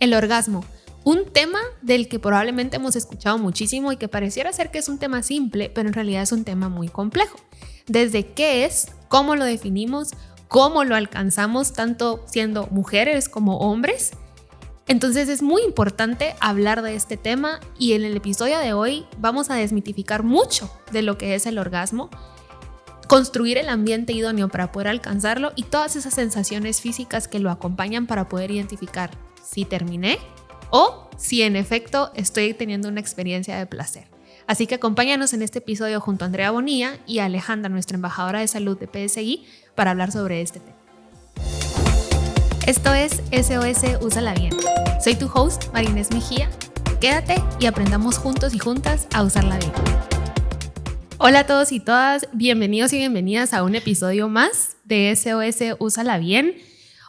el orgasmo. Un tema del que probablemente hemos escuchado muchísimo y que pareciera ser que es un tema simple, pero en realidad es un tema muy complejo. Desde qué es, cómo lo definimos, cómo lo alcanzamos, tanto siendo mujeres como hombres. Entonces es muy importante hablar de este tema y en el episodio de hoy vamos a desmitificar mucho de lo que es el orgasmo, construir el ambiente idóneo para poder alcanzarlo y todas esas sensaciones físicas que lo acompañan para poder identificar si terminé o si en efecto estoy teniendo una experiencia de placer. Así que acompáñanos en este episodio junto a Andrea Bonilla y a Alejandra, nuestra embajadora de salud de PSI, para hablar sobre este tema. Esto es SOS Úsala Bien. Soy tu host, Marinés Mejía. Quédate y aprendamos juntos y juntas a usarla bien. Hola a todos y todas, bienvenidos y bienvenidas a un episodio más de SOS Úsala Bien.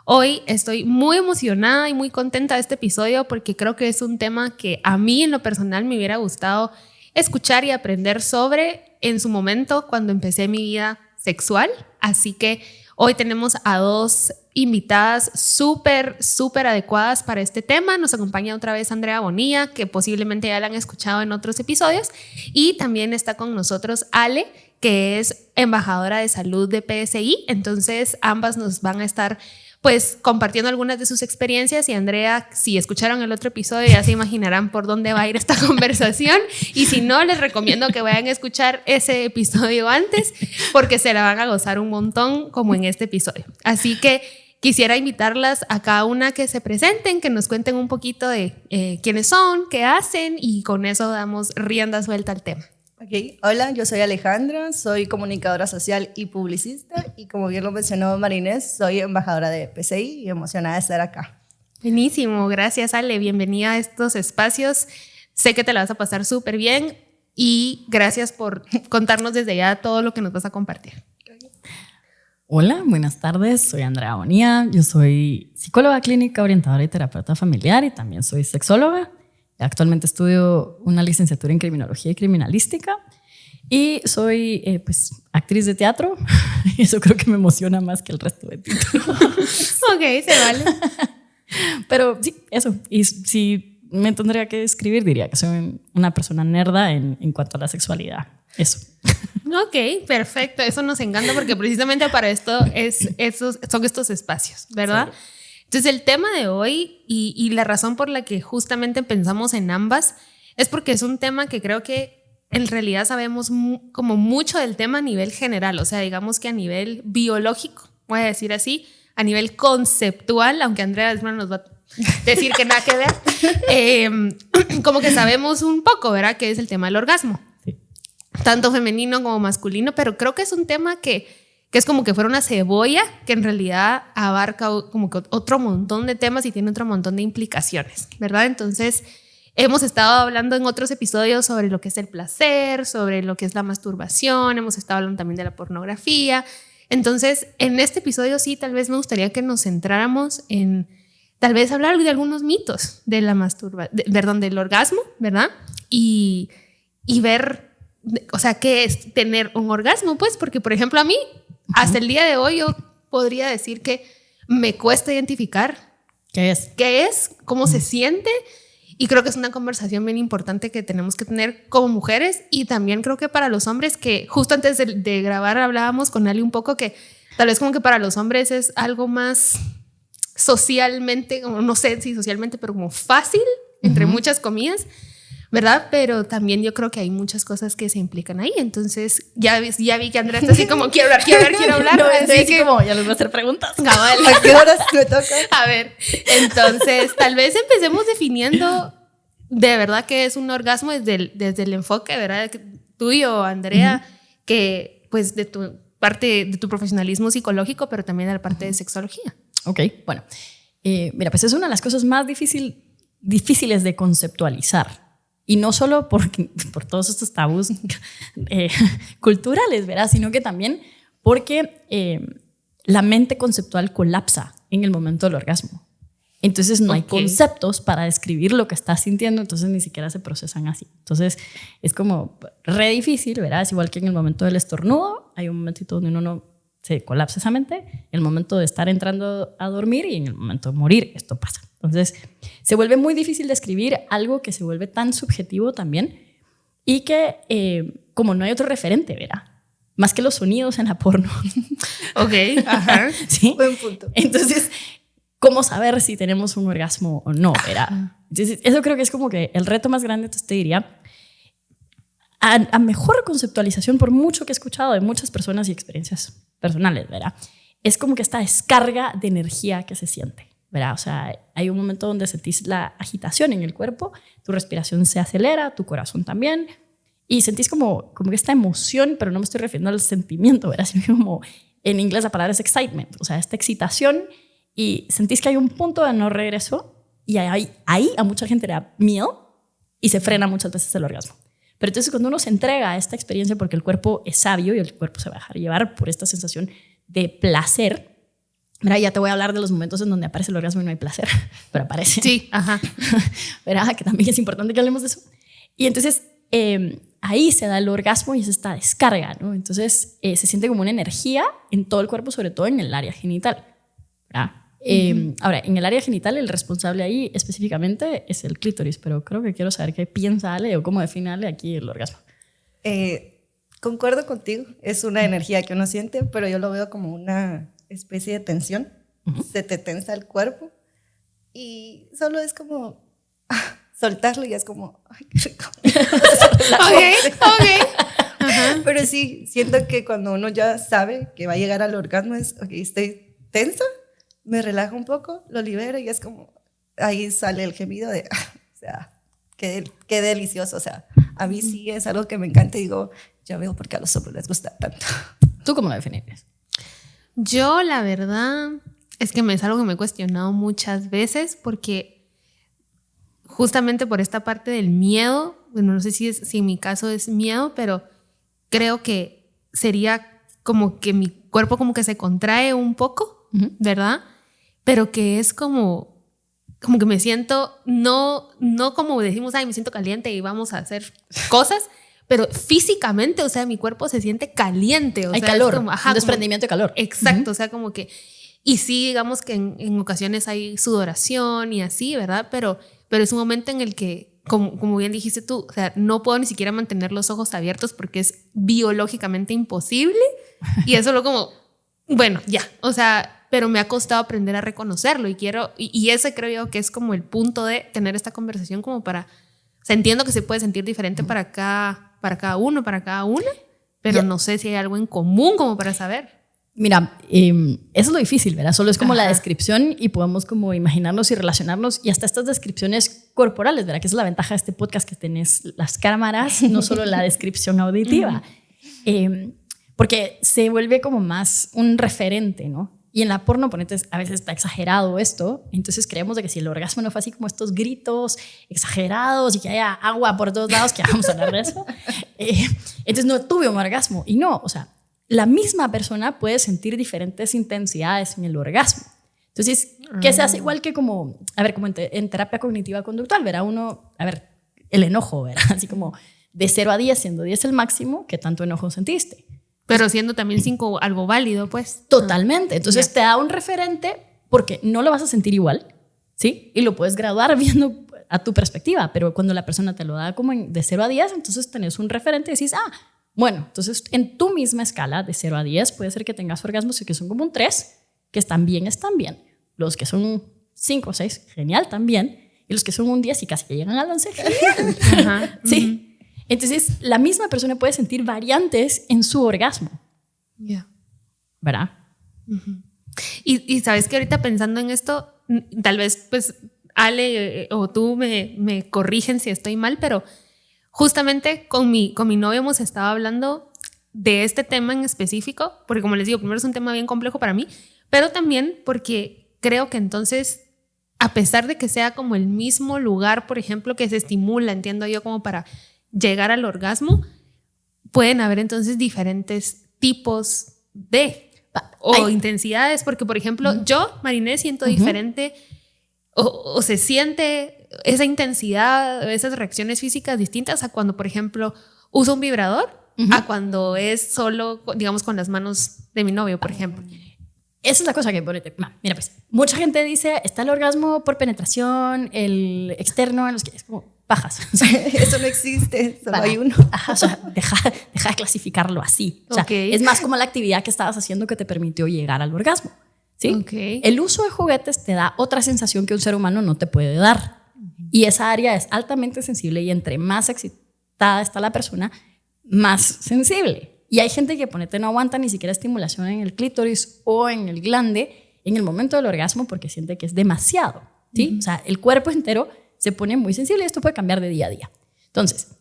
Hoy estoy muy emocionada y muy contenta de este episodio porque creo que es un tema que a mí en lo personal me hubiera gustado escuchar y aprender sobre en su momento cuando empecé mi vida sexual. Así que hoy tenemos a dos invitadas súper adecuadas para este tema. Nos acompaña otra vez Andrea Bonilla, que posiblemente ya la han escuchado en otros episodios. Y también está con nosotros Ale, que es embajadora de salud de PSI. Entonces ambas nos van a estar pues compartiendo algunas de sus experiencias y Andrea, si escucharon el otro episodio ya se imaginarán por dónde va a ir esta conversación y si no, les recomiendo que vayan a escuchar ese episodio antes porque se la van a gozar un montón como en este episodio. Así que quisiera invitarlas a cada una que se presenten, que nos cuenten un poquito de quiénes son, qué hacen y con eso damos rienda suelta al tema. Okay. Hola, yo soy Alejandra, soy comunicadora social y publicista y como bien lo mencionó Marinés, soy embajadora de PSI y emocionada de estar acá. Buenísimo, gracias Ale, bienvenida a estos espacios, sé que te la vas a pasar súper bien y gracias por contarnos desde ya todo lo que nos vas a compartir. Hola, buenas tardes, soy Andrea Bonilla, yo soy psicóloga clínica, orientadora y terapeuta familiar y también soy sexóloga. Actualmente estudio una licenciatura en criminología y criminalística y soy pues, actriz de teatro. Eso creo que me emociona más que el resto de títulos. Ok, se vale. Pero sí, eso. Y si me tendría que describir, diría que soy una persona nerda en cuanto a la sexualidad. Eso. Ok, perfecto. Eso nos encanta porque precisamente para esto son estos espacios, ¿verdad? Sí. Entonces el tema de hoy y la razón por la que justamente pensamos en ambas es porque es un tema que creo que en realidad sabemos como mucho del tema a nivel general, o sea, digamos que a nivel biológico, voy a decir así, a nivel conceptual, aunque Andrea nos va a decir que nada que ver, como que sabemos un poco, ¿verdad? Que es el tema del orgasmo, sí. Tanto femenino como masculino, pero creo que es un tema que es como que fuera una cebolla que en realidad abarca como que otro montón de temas y tiene otro montón de implicaciones, ¿verdad? Entonces, hemos estado hablando en otros episodios sobre lo que es el placer, sobre lo que es la masturbación, hemos estado hablando también de la pornografía. Entonces, en este episodio sí, tal vez me gustaría que nos centráramos en tal vez hablar de algunos mitos de la del orgasmo, ¿verdad? Y ver, o sea, qué es tener un orgasmo, pues, porque, por ejemplo, a mí, hasta el día de hoy yo podría decir que me cuesta identificar qué es, cómo se siente y creo que es una conversación bien importante que tenemos que tener como mujeres y también creo que para los hombres que justo antes de grabar hablábamos con Ali un poco que tal vez como que para los hombres es algo más socialmente, no sé si socialmente, pero como fácil, entre muchas comillas, ¿verdad? Pero también yo creo que hay muchas cosas que se implican ahí. Entonces, ya vi que Andrea está así como, quiero hablar. No, así que como, ya les voy a hacer preguntas. Cabal. ¿A qué horas me toca? A ver, entonces, tal vez empecemos definiendo de verdad qué es un orgasmo desde el enfoque, ¿verdad? Tuyo, Andrea, que pues de tu parte, de tu profesionalismo psicológico, pero también de la parte de sexología. Ok, bueno. Mira, pues es una de las cosas más difíciles de conceptualizar. Y no solo por todos estos tabús culturales, ¿verdad? Sino que también porque la mente conceptual colapsa en el momento del orgasmo. Entonces no hay conceptos para describir lo que estás sintiendo, entonces ni siquiera se procesan así. Entonces es como re difícil, ¿verdad? Es igual que en el momento del estornudo, hay un momentito donde uno no se colapsa esa mente, en el momento de estar entrando a dormir y en el momento de morir, esto pasa. Entonces, se vuelve muy difícil describir algo que se vuelve tan subjetivo también y que, como no hay otro referente, ¿verdad? Más que los sonidos en la porno. Ok, ajá. ¿Sí? Buen punto. Entonces, ¿cómo saber si tenemos un orgasmo o no, ¿verdad? Entonces, eso creo que es como que el reto más grande, entonces te diría, a mejor conceptualización, por mucho que he escuchado de muchas personas y experiencias personales, ¿verdad? Es como que esta descarga de energía que se siente, ¿verdad? O sea, hay un momento donde sentís la agitación en el cuerpo, tu respiración se acelera, tu corazón también, y sentís como que esta emoción, pero no me estoy refiriendo al sentimiento, ¿verdad? Sino como en inglés la palabra es excitement, o sea, esta excitación, y sentís que hay un punto de no regreso, y ahí a mucha gente le da miedo y se frena muchas veces el orgasmo. Pero entonces cuando uno se entrega a esta experiencia, porque el cuerpo es sabio y el cuerpo se va a dejar llevar por esta sensación de placer, ¿verdad? Ya te voy a hablar de los momentos en donde aparece el orgasmo y no hay placer, pero aparece. Sí, ajá. ¿Verdad? Que también es importante que hablemos de eso. Y entonces ahí se da el orgasmo y es esta descarga, ¿no? Entonces se siente como una energía en todo el cuerpo, sobre todo en el área genital, ¿verdad? Ahora, en el área genital el responsable ahí específicamente es el clítoris, pero creo que quiero saber qué piensa Ale o cómo define Ale aquí el orgasmo. Concuerdo contigo, es una energía que uno siente, pero yo lo veo como una especie de tensión. Se te tensa el cuerpo y solo es como soltarlo y es como, ay, qué rico. Ok. Pero sí, siento que cuando uno ya sabe que va a llegar al orgasmo es, ok, estoy tensa, me relajo un poco, lo libero y es como, ahí sale el gemido de, o sea, qué delicioso. O sea, a mí sí es algo que me encanta y digo, ya veo por qué a los hombres les gusta tanto. ¿Tú cómo lo definirías? Yo, la verdad, es que es algo que me he cuestionado muchas veces porque justamente por esta parte del miedo, bueno, no sé si en mi caso es miedo, pero creo que sería como que mi cuerpo como que se contrae un poco, ¿verdad? Pero que es como que me siento, no como decimos, ay, me siento caliente y vamos a hacer cosas, pero físicamente, o sea, mi cuerpo se siente caliente. O hay sea, calor, es como, ajá, un desprendimiento de calor. Exacto, o sea, como que, y sí, digamos que en ocasiones hay sudoración y así, ¿verdad? Pero es un momento en el que, como bien dijiste tú, o sea, no puedo ni siquiera mantener los ojos abiertos porque es biológicamente imposible y es solo como, bueno, ya, o sea, pero me ha costado aprender a reconocerlo y ese creo yo que es como el punto de tener esta conversación como para, o sea, entiendo que se puede sentir diferente para cada uno, para cada una, pero no sé si hay algo en común como para saber. Mira, eso es lo difícil, ¿verdad? Solo es como Ajá. la descripción y podemos como imaginarnos y relacionarnos y hasta estas descripciones corporales, ¿verdad? Que esa es la ventaja de este podcast, que tenés las cámaras, no solo la descripción auditiva. Porque se vuelve como más un referente, ¿no? Y en la porno, ponete, a veces está exagerado esto, entonces creemos de que si el orgasmo no fue así como estos gritos exagerados y que haya agua por todos lados, que vamos a hablar de eso, entonces no tuve un orgasmo. Y no, o sea, la misma persona puede sentir diferentes intensidades en el orgasmo. Entonces, ¿qué se hace? Igual que como en terapia cognitiva conductual, verá uno, el enojo, ¿verdad? Así como de 0 a 10, siendo 10 el máximo, ¿qué tanto enojo sentiste? Pero siendo también 5 algo válido, pues. Totalmente. Entonces te da un referente porque no lo vas a sentir igual, ¿sí? Y lo puedes graduar viendo a tu perspectiva, pero cuando la persona te lo da como de 0 a 10, entonces tenés un referente y decís, bueno, entonces en tu misma escala de 0 a 10 puede ser que tengas orgasmos que son como un 3, que están bien. Los que son 5 o 6, genial también. Y los que son un 10 y casi que llegan al 11, genial. Ajá. Sí. Entonces, la misma persona puede sentir variantes en su orgasmo. Yeah. ¿Verdad? Y sabes que ahorita pensando en esto, tal vez pues Ale o tú me corrigen si estoy mal, pero justamente con mi novio hemos estado hablando de este tema en específico, porque como les digo, primero es un tema bien complejo para mí, pero también porque creo que entonces, a pesar de que sea como el mismo lugar, por ejemplo, que se estimula, entiendo yo, como para llegar al orgasmo, pueden haber entonces diferentes tipos o intensidades, porque por ejemplo yo, Marinés, siento diferente o se siente esa intensidad, esas reacciones físicas distintas a cuando por ejemplo uso un vibrador a cuando es solo, digamos, con las manos de mi novio, por ejemplo. Esa es la cosa que mira, pues mucha gente dice, está el orgasmo por penetración, el externo, es como pajas. Eso no existe, solo hay uno. Ajá, o sea, deja de clasificarlo así. O sea, es más como la actividad que estabas haciendo que te permitió llegar al orgasmo. ¿Sí? El uso de juguetes te da otra sensación que un ser humano no te puede dar. Y esa área es altamente sensible y entre más excitada está la persona, más sensible. Y hay gente que ponete no aguanta ni siquiera estimulación en el clítoris o en el glande en el momento del orgasmo porque siente que es demasiado, ¿sí? O sea, el cuerpo entero se pone muy sensible y esto puede cambiar de día a día. Entonces,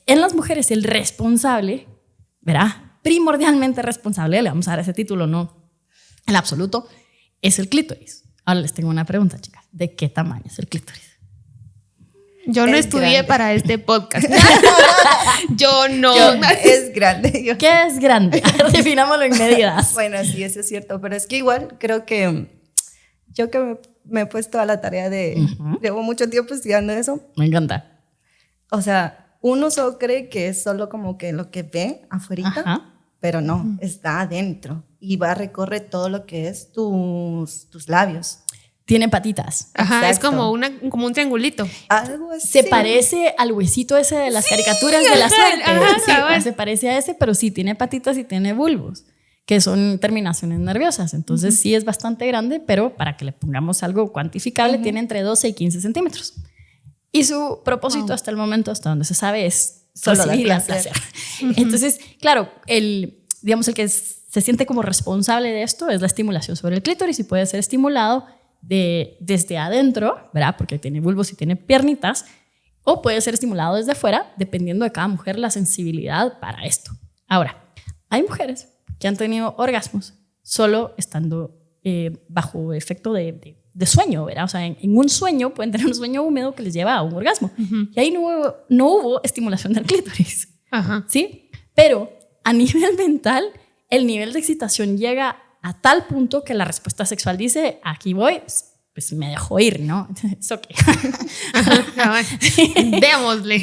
en las mujeres el responsable, ¿verdad? Primordialmente responsable, le vamos a dar ese título, no el absoluto, es el clítoris. Ahora les tengo una pregunta, chicas. ¿De qué tamaño es el clítoris? Yo no estudié para este podcast. Yo no. Es grande. ¿Qué es grande? Definámoslo en medidas. Bueno, sí, eso es cierto. Pero es que igual creo que yo que me he puesto a la tarea de... Llevo mucho tiempo estudiando eso. Me encanta. O sea, uno solo cree que es solo como que lo que ve afuera, pero no, está adentro. Y recorre todo lo que es tus labios. Tiene patitas. Ajá, es como un triangulito. Algo así. Se parece al huesito ese de las caricaturas de la suerte. Sí, se parece a ese, pero sí tiene patitas y tiene bulbos, que son terminaciones nerviosas. Entonces sí es bastante grande, pero para que le pongamos algo cuantificable, tiene entre 12 y 15 centímetros. Y su propósito hasta el momento, hasta donde se sabe, es solo recibir el placer. Entonces, claro, el que se siente como responsable de esto es la estimulación sobre el clítoris y puede ser estimulado desde adentro, ¿verdad? Porque tiene bulbos y tiene piernitas, o puede ser estimulado desde afuera, dependiendo de cada mujer la sensibilidad para esto. Ahora, hay mujeres que han tenido orgasmos solo estando bajo efecto de sueño, ¿verdad? O sea, en un sueño pueden tener un sueño húmedo que les lleva a un orgasmo. Y ahí no hubo estimulación del clítoris, ¿sí? Pero a nivel mental, el nivel de excitación llega a tal punto que la respuesta sexual dice, aquí voy, pues me dejo ir, ¿no? Es ok.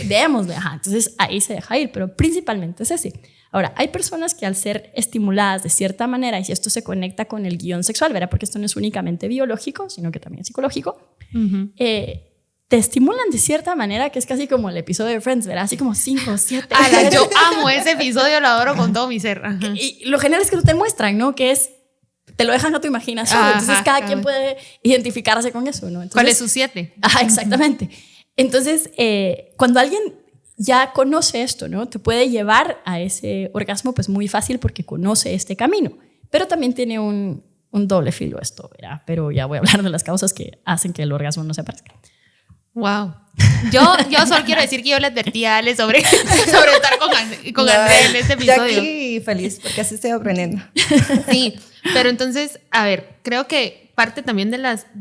Démosle. Ajá. Entonces ahí se deja ir, pero principalmente es ese. Ahora, hay personas que al ser estimuladas de cierta manera, y si esto se conecta con el guión sexual, ¿verdad? Porque esto no es únicamente biológico, sino que también es psicológico, te estimulan de cierta manera, que es casi como el episodio de Friends, ¿verdad? Así como 5 o 7. Yo amo ese episodio, lo adoro con todo mi ser. Y lo general es que no te muestran, ¿no? Que es... Te lo dejan a tu imaginación. Entonces cada quien puede identificarse con eso, ¿no? Entonces, ¿cuál es su 7? Exactamente. Entonces, cuando alguien ya conoce esto, ¿no? Te puede llevar a ese orgasmo pues muy fácil porque conoce este camino. Pero también tiene un doble filo esto, ¿verdad? Pero ya voy a hablar de las causas que hacen que el orgasmo no se aparezca. Wow. Yo solo quiero decir que yo le advertí a Ale sobre estar con Andrea en este episodio. Yo aquí feliz porque así estoy aprendiendo. Sí, pero entonces, a ver, creo que parte también de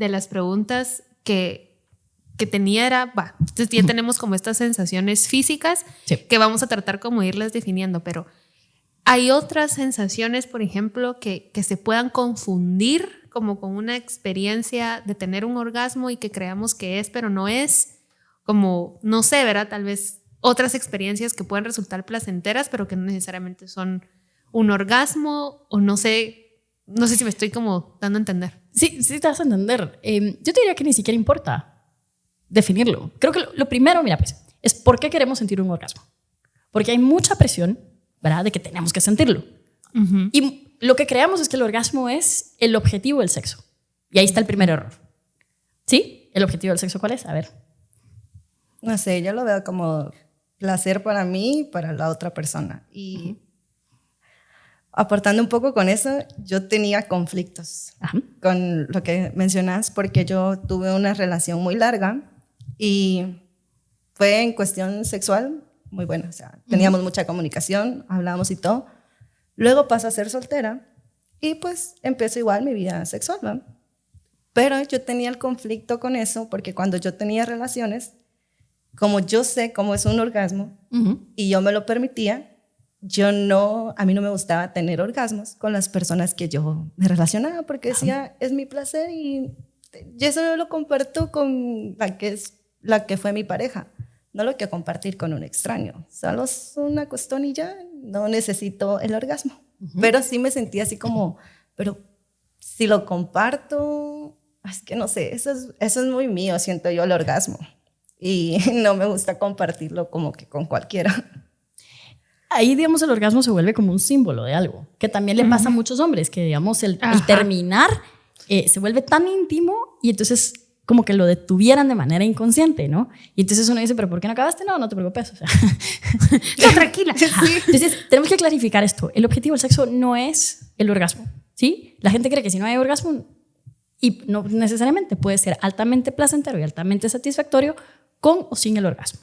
las preguntas que tenía era, entonces ya tenemos como estas sensaciones físicas que vamos a tratar como irlas definiendo, pero hay otras sensaciones, por ejemplo, que se puedan confundir como con una experiencia de tener un orgasmo y que creamos que es, pero no es, como, no sé, ¿verdad? Tal vez otras experiencias que pueden resultar placenteras, pero que no necesariamente son un orgasmo, o no sé si me estoy como dando a entender. Sí, te vas a entender. Yo te diría que ni siquiera importa definirlo. Creo que lo primero, mira, pues, es por qué queremos sentir un orgasmo. Porque hay mucha presión, ¿verdad? De que tenemos que sentirlo. Y lo que creamos es que el orgasmo es el objetivo del sexo. Y ahí está el primer error. ¿Sí? ¿El objetivo del sexo cuál es? A ver. No sé, yo lo veo como placer para mí y para la otra persona. Y aportando un poco con eso, yo tenía conflictos con lo que mencionas, porque yo tuve una relación muy larga y fue en cuestión sexual muy buena. O sea, teníamos mucha comunicación, hablábamos y todo. Luego paso a ser soltera y pues empiezo igual mi vida sexual, ¿no? Pero yo tenía el conflicto con eso porque cuando yo tenía relaciones, como yo sé cómo es un orgasmo y yo me lo permitía, a mí no me gustaba tener orgasmos con las personas que yo me relacionaba porque decía, es mi placer y yo eso lo comparto con la que fue mi pareja. No lo quiero compartir con un extraño. Solo es una cuestión y ya no necesito el orgasmo. Pero sí me sentía así como, pero si lo comparto, es que no sé, eso es muy mío, siento yo el orgasmo. Y no me gusta compartirlo como que con cualquiera. Ahí, digamos, el orgasmo se vuelve como un símbolo de algo, que también le pasa a muchos hombres, que, digamos, el terminar se vuelve tan íntimo y entonces como que lo detuvieran de manera inconsciente, ¿no? Y entonces uno dice, ¿pero por qué no acabaste? No, no te preocupes, o sea. No, tranquila. Sí. Entonces, tenemos que clarificar esto. El objetivo del sexo no es el orgasmo, ¿sí? La gente cree que si no hay orgasmo, y no necesariamente, puede ser altamente placentero y altamente satisfactorio con o sin el orgasmo.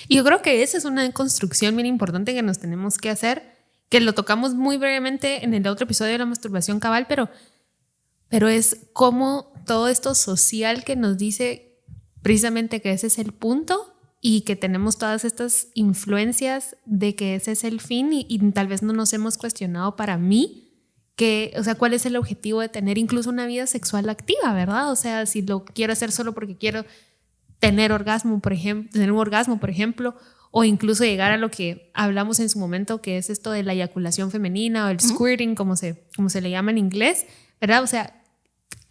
Y yo creo que esa es una construcción bien importante que nos tenemos que hacer, que lo tocamos muy brevemente en el otro episodio de la masturbación cabal, pero es como todo esto social que nos dice precisamente que ese es el punto y que tenemos todas estas influencias de que ese es el fin y tal vez no nos hemos cuestionado para mí que, o sea, cuál es el objetivo de tener incluso una vida sexual activa, ¿verdad? O sea, si lo quiero hacer solo porque quiero tener orgasmo, por ejemplo, tener un orgasmo, por ejemplo, o incluso llegar a lo que hablamos en su momento, que es esto de la eyaculación femenina o el squirting, como se le llama en inglés, ¿verdad? O sea,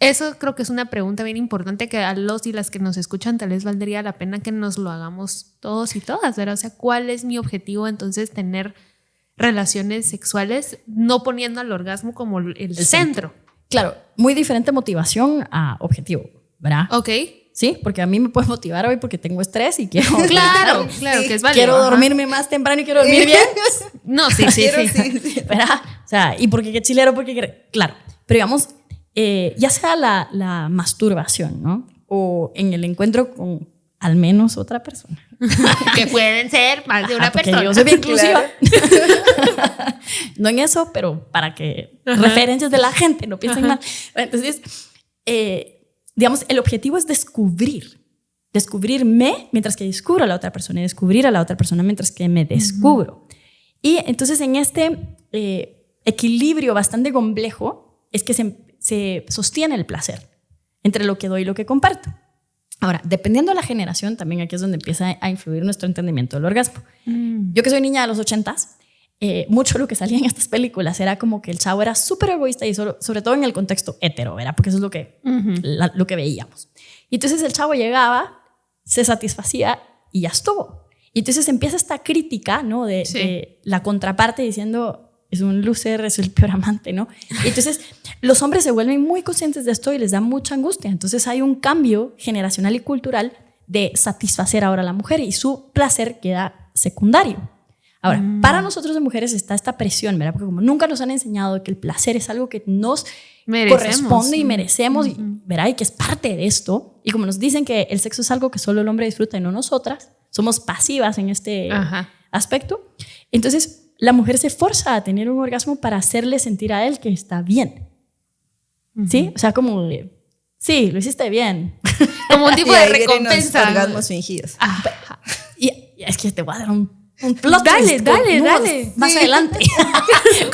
eso creo que es una pregunta bien importante que a los y las que nos escuchan tal vez valdría la pena que nos lo hagamos todos y todas, ¿verdad? O sea, ¿cuál es mi objetivo entonces tener relaciones sexuales no poniendo al orgasmo como el centro? Claro, muy diferente motivación a objetivo, ¿verdad? Ok. Sí, porque a mí me puede motivar hoy porque tengo estrés y quiero... Claro, que es válido. Quiero dormirme más temprano y quiero dormir bien. No, sí. ¿Verdad? O sea, y porque qué chilero, porque... Claro, pero digamos, ya sea la masturbación, ¿no? O en el encuentro con al menos otra persona. Que pueden ser más de una persona. Yo soy bien inclusiva. No en eso, pero para que referencias de la gente no piensen mal. Entonces, digamos, el objetivo es descubrirme mientras que descubro a la otra persona y descubrir a la otra persona mientras que me descubro. Y entonces en este equilibrio bastante complejo es que se sostiene el placer entre lo que doy y lo que comparto. Ahora, dependiendo de la generación, también aquí es donde empieza a influir nuestro entendimiento del orgasmo. Yo que soy niña de los 80s, mucho lo que salía en estas películas era como que el chavo era súper egoísta y sobre todo en el contexto hetero, ¿verdad? Porque eso es lo que veíamos. Y entonces el chavo llegaba, se satisfacía y ya estuvo. Y entonces empieza esta crítica, ¿no? De la contraparte diciendo, es un loser, es el peor amante, ¿no? Y entonces los hombres se vuelven muy conscientes de esto y les da mucha angustia. Entonces hay un cambio generacional y cultural de satisfacer ahora a la mujer y su placer queda secundario. Ahora, para nosotros de mujeres está esta presión, ¿verdad? Porque como nunca nos han enseñado que el placer es algo que nos corresponde y merecemos, ¿verdad? Y que es parte de esto. Y como nos dicen que el sexo es algo que solo el hombre disfruta y no nosotras, somos pasivas en este aspecto. Entonces, la mujer se forza a tener un orgasmo para hacerle sentir a él que está bien. ¿Sí? O sea, como, sí, lo hiciste bien. Como un tipo de recompensa. Los orgasmos fingidos. Y es que te voy a dar un plot dale. más adelante.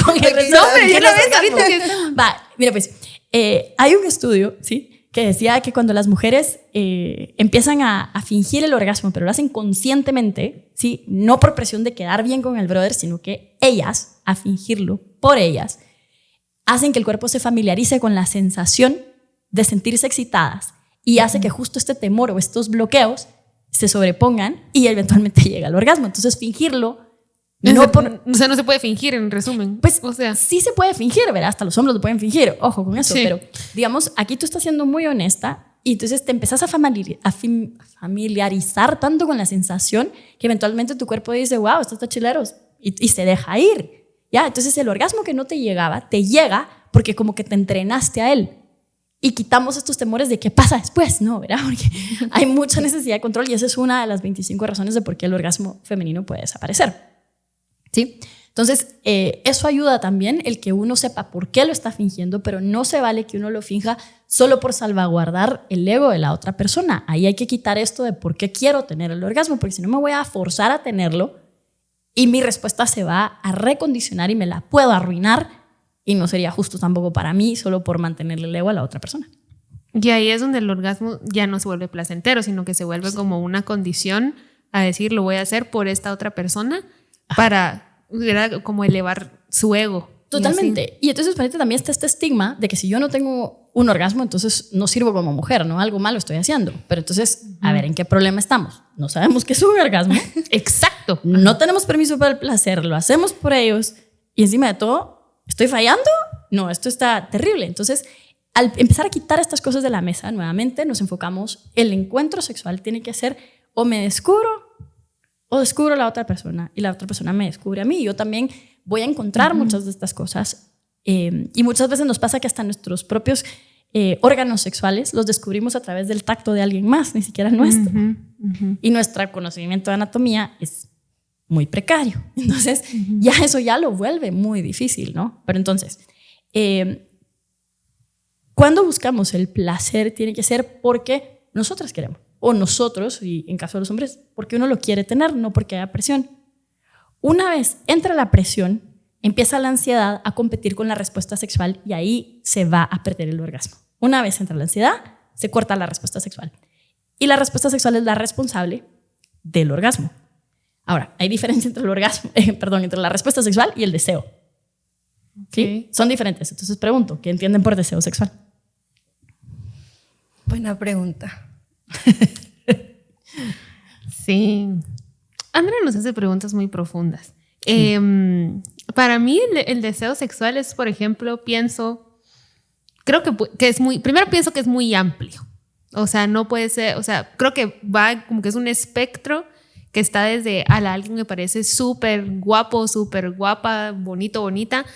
Con el hombre, ya lo ves ahorita que estamos. Va, mira pues, hay un estudio, ¿sí? Que decía que cuando las mujeres empiezan a fingir el orgasmo, pero lo hacen conscientemente, ¿sí? No por presión de quedar bien con el brother, sino que ellas, a fingirlo por ellas, hacen que el cuerpo se familiarice con la sensación de sentirse excitadas y hace que justo este temor o estos bloqueos se sobrepongan y eventualmente llega al orgasmo. Entonces, fingirlo o sea, no se puede fingir, en resumen. Pues, o sea, sí se puede fingir, ¿verdad? Hasta los hombres lo pueden fingir, ojo con eso. Pero, digamos, aquí tú estás siendo muy honesta y entonces te empezás a familiarizar tanto con la sensación que eventualmente tu cuerpo dice, wow, esto está chileros, y se deja ir, ¿ya? Entonces el orgasmo que no te llegaba, te llega porque como que te entrenaste a él. Y quitamos estos temores de qué pasa después, ¿no? ¿Verdad? Porque hay mucha necesidad de control y esa es una de las 25 razones de por qué el orgasmo femenino puede desaparecer. ¿Sí? Entonces, eso ayuda también el que uno sepa por qué lo está fingiendo, pero no se vale que uno lo finja solo por salvaguardar el ego de la otra persona. Ahí hay que quitar esto de por qué quiero tener el orgasmo, porque si no me voy a forzar a tenerlo y mi respuesta se va a recondicionar y me la puedo arruinar y no sería justo tampoco para mí solo por mantenerle el ego a la otra persona. Y ahí es donde el orgasmo ya no se vuelve placentero, sino que se vuelve como una condición a decir, lo voy a hacer por esta otra persona para era como elevar su ego. Totalmente. Y entonces para ti también está este estigma de que si yo no tengo un orgasmo, entonces no sirvo como mujer, ¿no? Algo malo estoy haciendo. Pero entonces, a ver, ¿en qué problema estamos? No sabemos qué es un orgasmo. Exacto. No tenemos permiso para el placer, lo hacemos por ellos y encima de todo, ¿estoy fallando? No, esto está terrible. Entonces, al empezar a quitar estas cosas de la mesa, nuevamente nos enfocamos, el encuentro sexual tiene que ser o me descubro o descubro a la otra persona y la otra persona me descubre a mí. Yo también voy a encontrar muchas de estas cosas y muchas veces nos pasa que hasta nuestros propios órganos sexuales los descubrimos a través del tacto de alguien más, ni siquiera el nuestro. Y nuestro conocimiento de anatomía es muy precario. Entonces, ya eso ya lo vuelve muy difícil, ¿no? Pero entonces, cuando buscamos el placer tiene que ser porque nosotras queremos. O nosotros, y en caso de los hombres, porque uno lo quiere tener, no porque haya presión. Una vez entra la presión, empieza la ansiedad a competir con la respuesta sexual y ahí se va a perder el orgasmo. Una vez entra la ansiedad, se corta la respuesta sexual. Y la respuesta sexual es la responsable del orgasmo. Ahora, hay diferencia entre el orgasmo, entre la respuesta sexual y el deseo. ¿Sí? Son diferentes. Entonces pregunto, ¿qué entienden por deseo sexual? Buena pregunta. Sí. Andrea nos hace preguntas muy profundas. Para mí el deseo sexual es, por ejemplo, creo que es primero pienso que es muy amplio. O sea, no puede ser, o sea, creo que va como que es un espectro que está desde alguien me parece súper guapo, súper guapa, bonito, bonita.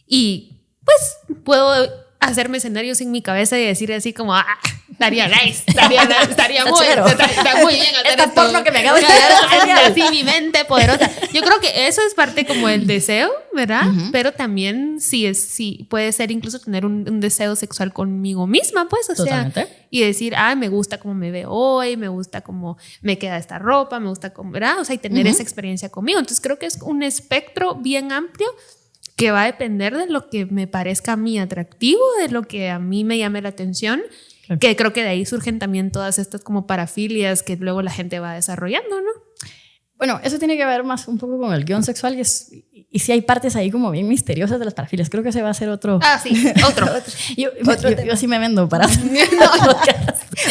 Y pues puedo hacerme escenarios en mi cabeza y decir así como, estaría nice, estaría muy bien hacer esto. Porno que me acabo de hacer. Así mi mente poderosa. Yo creo que eso es parte como del deseo, ¿verdad? Pero también sí puede ser incluso tener un deseo sexual conmigo misma, pues, o Totalmente. sea, y decir, me gusta cómo me veo hoy, me gusta cómo me queda esta ropa, me gusta cómo, ¿verdad? O sea, y tener esa experiencia conmigo. Entonces creo que es un espectro bien amplio que va a depender de lo que me parezca a mí atractivo, de lo que a mí me llame la atención, que creo que de ahí surgen también todas estas como parafilias que luego la gente va desarrollando, ¿no? Bueno, eso tiene que ver más un poco con el guión sexual y sí hay partes ahí como bien misteriosas de las parafilias. Creo que ese va a ser otro. Sí, otro. Yo sí me vendo para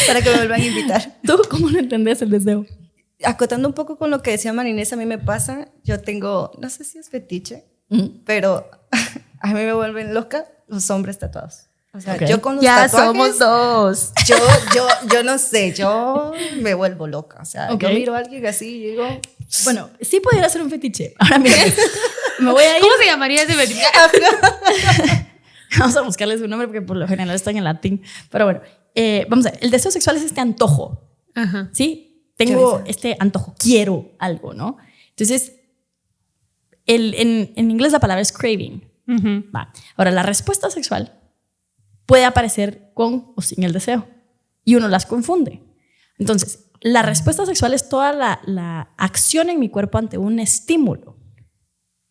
para que me vuelvan a invitar. ¿Tú cómo lo entendés el deseo? Acotando un poco con lo que decía Marinés, a mí me pasa, yo tengo, no sé si es fetiche, pero a mí me vuelven loca los hombres tatuados. O sea, yo con los tatuajes, somos dos. Yo no sé, yo me vuelvo loca. O sea, yo miro a alguien así y digo... Bueno, sí pudiera ser un fetiche. Ahora mira, me voy a ir... ¿Cómo se llamaría ese fetiche? Vamos a buscarles un nombre porque por lo general están en latín. Pero bueno, vamos a ver. El deseo sexual es este antojo. Ajá. ¿Sí? Tengo este antojo, quiero algo, ¿no? Entonces, en inglés la palabra es craving. Va. Ahora, la respuesta sexual puede aparecer con o sin el deseo y uno las confunde. Entonces, la respuesta sexual es toda la acción en mi cuerpo ante un estímulo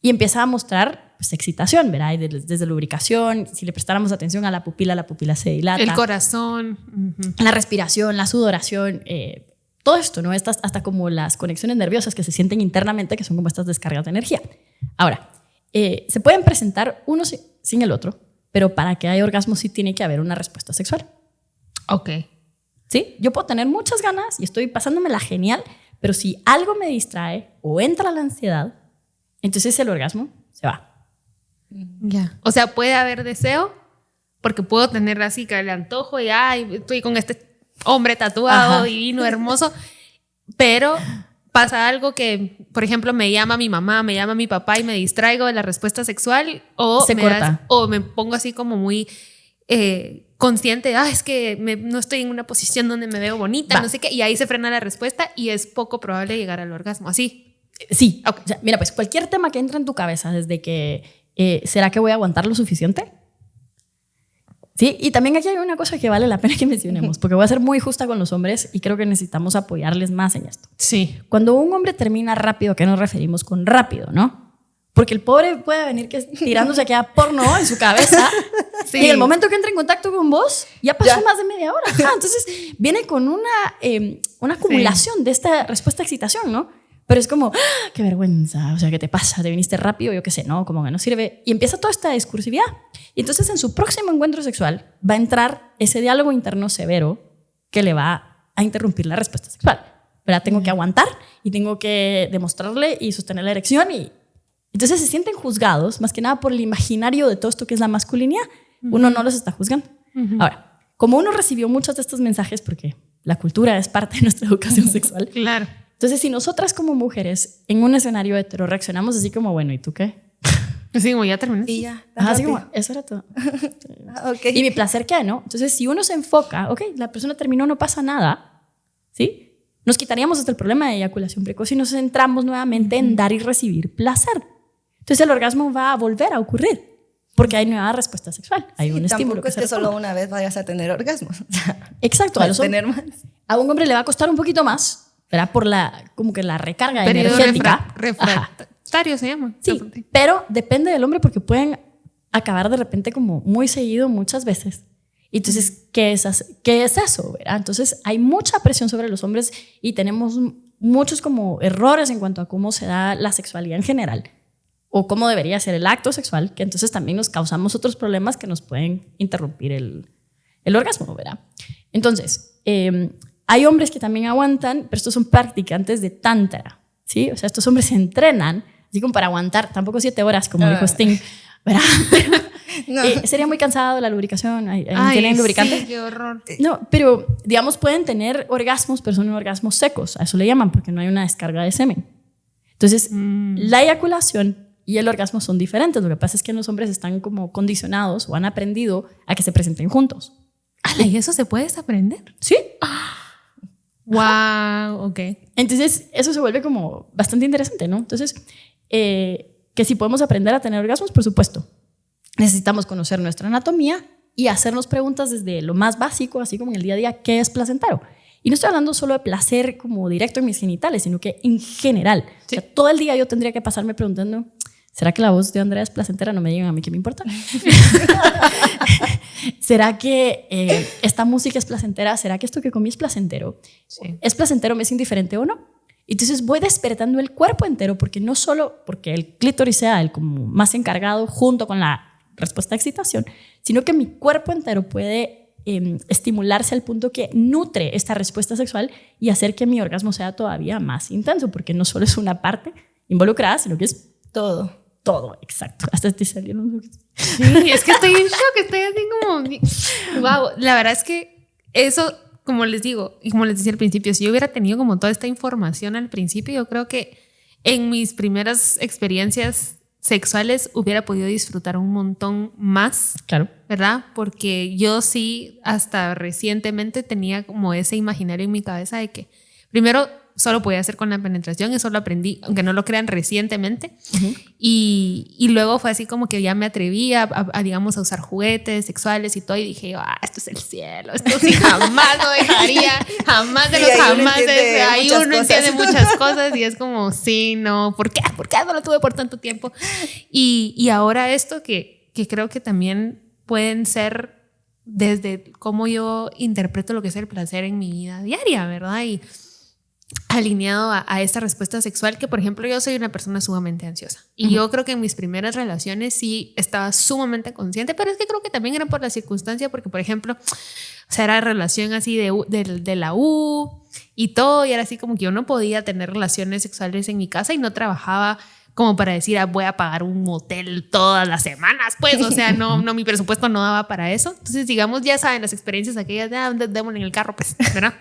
y empieza a mostrar pues, excitación, ¿verdad? Y desde lubricación, si le prestáramos atención a la pupila se dilata. El corazón. La respiración, la sudoración, todo esto, ¿no? Hasta como las conexiones nerviosas que se sienten internamente, que son como estas descargas de energía. Ahora, se pueden presentar uno sin el otro, pero para que haya orgasmo sí tiene que haber una respuesta sexual. Ok. ¿Sí? Yo puedo tener muchas ganas y estoy pasándomela genial, pero si algo me distrae o entra la ansiedad, entonces el orgasmo se va. Ya. O sea, puede haber deseo, porque puedo tener así que el antojo y estoy con este hombre tatuado, divino, hermoso, pero pasa algo que, por ejemplo, me llama mi mamá, me llama mi papá y me distraigo de la respuesta sexual o me pongo así como muy consciente, es que no estoy en una posición donde me veo bonita, no sé qué, y ahí se frena la respuesta y es poco probable llegar al orgasmo, así. Sí, okay. O sea, mira, pues cualquier tema que entra en tu cabeza desde que ¿será que voy a aguantar lo suficiente? Sí, y también aquí hay una cosa que vale la pena que mencionemos, porque voy a ser muy justa con los hombres y creo que necesitamos apoyarles más en esto. Sí. Cuando un hombre termina rápido, ¿a qué nos referimos con rápido, no? Porque el pobre puede venir tirándose aquí a porno en su cabeza y en el momento que entra en contacto con vos, ya pasó más de media hora. Entonces viene con una acumulación de esta respuesta a excitación, ¿no? pero es como, ¡ah, qué vergüenza! O sea, ¿qué te pasa? ¿Te viniste rápido? Yo qué sé, ¿no? Como que no sirve. Y empieza toda esta discursividad. Y entonces en su próximo encuentro sexual va a entrar ese diálogo interno severo que le va a interrumpir la respuesta sexual. ¿Verdad? Tengo que aguantar y tengo que demostrarle y sostener la erección. Y entonces se sienten juzgados, más que nada por el imaginario de todo esto que es la masculinidad. Uno no los está juzgando. Ahora, como uno recibió muchos de estos mensajes, porque la cultura es parte de nuestra educación sexual. Claro. Entonces, si nosotras como mujeres en un escenario hetero reaccionamos así como, bueno, ¿y tú qué? Sí, como ya terminé. Y ya. Así como, eso era todo. Okay. Y mi placer, ¿qué? ¿No? Entonces, si uno se enfoca, ok, la persona terminó, no pasa nada, ¿sí? Nos quitaríamos hasta el problema de eyaculación precoz y nos centramos nuevamente en dar y recibir placer. Entonces, el orgasmo va a volver a ocurrir porque hay nueva respuesta sexual. Hay un estímulo. Tampoco es que solo una vez vayas a tener orgasmos. Exacto. A tener más. A un hombre le va a costar un poquito más, ¿verdad? Por como que la recarga Periodo energética. refractario se llama. Sí, pero depende del hombre porque pueden acabar de repente como muy seguido muchas veces. Entonces, ¿qué es eso? ¿Verdad? Entonces, hay mucha presión sobre los hombres y tenemos muchos como errores en cuanto a cómo se da la sexualidad en general o cómo debería ser el acto sexual, que entonces también nos causamos otros problemas que nos pueden interrumpir el orgasmo, ¿verdad? Entonces, hay hombres que también aguantan, pero estos son practicantes de tantra, ¿sí? O sea, estos hombres se entrenan, así como para aguantar, tampoco 7 horas, como dijo Sting, ¿verdad? No. Sería muy cansado la lubricación. ¿Tienen lubricante? Sí, qué horror. No, pero digamos pueden tener orgasmos, pero son orgasmos secos, a eso le llaman, porque no hay una descarga de semen. Entonces, la eyaculación y el orgasmo son diferentes. Lo que pasa es que los hombres están como condicionados o han aprendido a que se presenten juntos. ¿Y eso se puede desaprender? Sí. Wow, ok. Entonces, eso se vuelve como bastante interesante, ¿no? Entonces, que si podemos aprender a tener orgasmos, por supuesto. Necesitamos conocer nuestra anatomía y hacernos preguntas desde lo más básico, así como en el día a día, ¿qué es placentero? Y no estoy hablando solo de placer como directo en mis genitales, sino que en general. Sí. O sea, todo el día yo tendría que pasarme preguntando, ¿será que la voz de Andrea es placentera? No me digan a mí qué me importa. ¿Será que esta música es placentera? ¿Será que esto que comí es placentero? Sí. ¿Es placentero, me es indiferente o no? Entonces voy despertando el cuerpo entero, porque no solo porque el clítoris sea el como más encargado junto con la respuesta a excitación, sino que mi cuerpo entero puede estimularse al punto que nutre esta respuesta sexual y hacer que mi orgasmo sea todavía más intenso, porque no solo es una parte involucrada, sino que es todo. Todo, exacto. Hasta te salieron. Sí, es que estoy en shock, estoy así como, wow, la verdad es que eso, como les digo, y como les decía al principio, si yo hubiera tenido como toda esta información al principio, yo creo que en mis primeras experiencias sexuales hubiera podido disfrutar un montón más, claro, ¿verdad? Porque yo sí, hasta recientemente tenía como ese imaginario en mi cabeza de que primero solo podía hacer con la penetración, eso lo aprendí, aunque no lo crean, recientemente. Y luego fue así como que ya me atreví digamos, a usar juguetes sexuales y todo, y dije, esto es el cielo, esto sí jamás lo dejaría, jamás de los jamás. Ahí uno entiende muchas cosas y es como, sí, no, ¿por qué? ¿Por qué no lo tuve por tanto tiempo? Y ahora esto que creo que también pueden ser desde cómo yo interpreto lo que es el placer en mi vida diaria, ¿verdad? Y alineado a esta respuesta sexual, que por ejemplo yo soy una persona sumamente ansiosa y yo creo que en mis primeras relaciones sí estaba sumamente consciente, pero es que creo que también era por la circunstancia, porque por ejemplo, o sea, era relación así de la U y todo, y era así como que yo no podía tener relaciones sexuales en mi casa y no trabajaba como para decir, voy a pagar un hotel todas las semanas, pues, o sea, no, mi presupuesto no daba para eso. Entonces, digamos, ya saben, las experiencias aquellas de démosle en el carro, pues, ¿verdad?